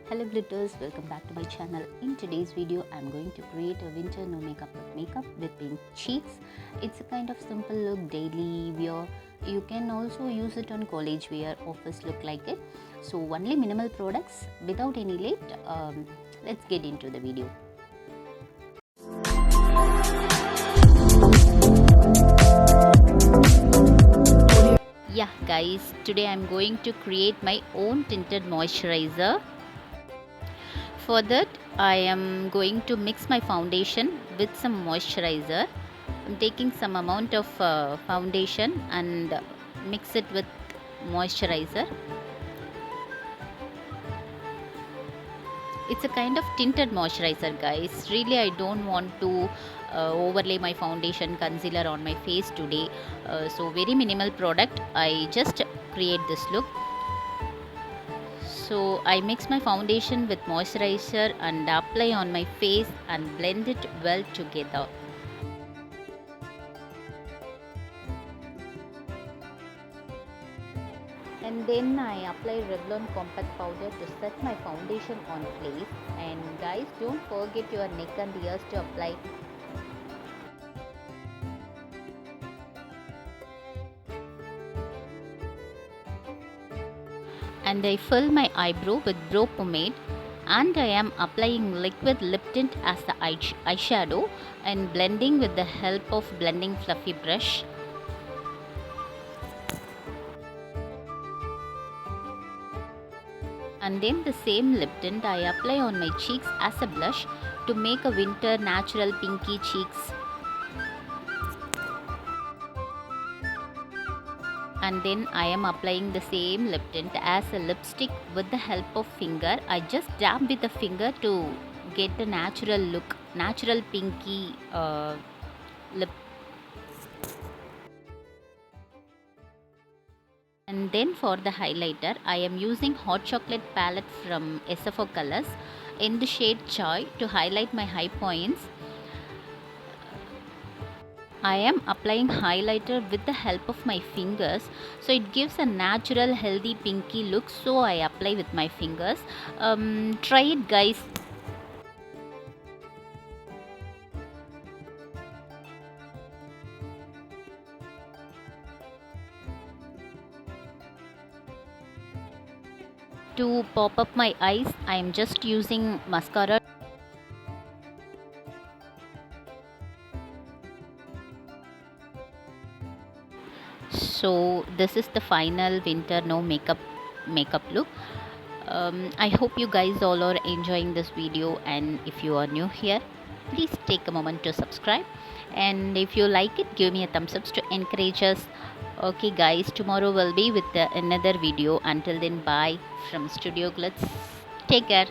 Hello glitters, welcome back to my channel. In today's video I'm going to create a winter no makeup look makeup with pink cheeks. It's a kind of simple look, daily wear. You can also use it on college wear, office look like it. So only minimal products without any late. Let's get into the video. Yeah guys, today I'm going to create my own tinted moisturizer. For that, I am going to mix my foundation with some moisturizer. I'm taking some amount of foundation and mix it with moisturizer. It's a kind of tinted moisturizer, guys. Really, I don't want to overlay my foundation concealer on my face today. So very minimal product. I just create this look. So I mix my foundation with moisturizer and apply on my face and blend it well together. And then I apply Revlon compact powder to set my foundation on place. And guys, don't forget your neck and ears to apply. And I fill my eyebrow with brow pomade, and I am applying liquid lip tint as the eyeshadow and blending with the help of blending fluffy brush. And then the same lip tint I apply on my cheeks as a blush to make a winter natural pinky cheeks. And then I am applying the same lip tint as a lipstick with the help of finger. I just dab with the finger to get the natural look, natural pinky lip. And then for the highlighter, I am using hot chocolate palette from SFO Colors in the shade Chai to highlight my high points. I am applying highlighter with the help of my fingers, so it gives a natural healthy pinky look, so I apply with my fingers. Try it guys. To pop up my eyes, I am just using mascara. So this is the final winter no makeup look. I hope you guys all are enjoying this video, and if you are new here, please take a moment to subscribe, and if you like it, give me a thumbs up to encourage us. Okay guys, tomorrow will be with another video. Until then, bye from Studio Glitz. Take care.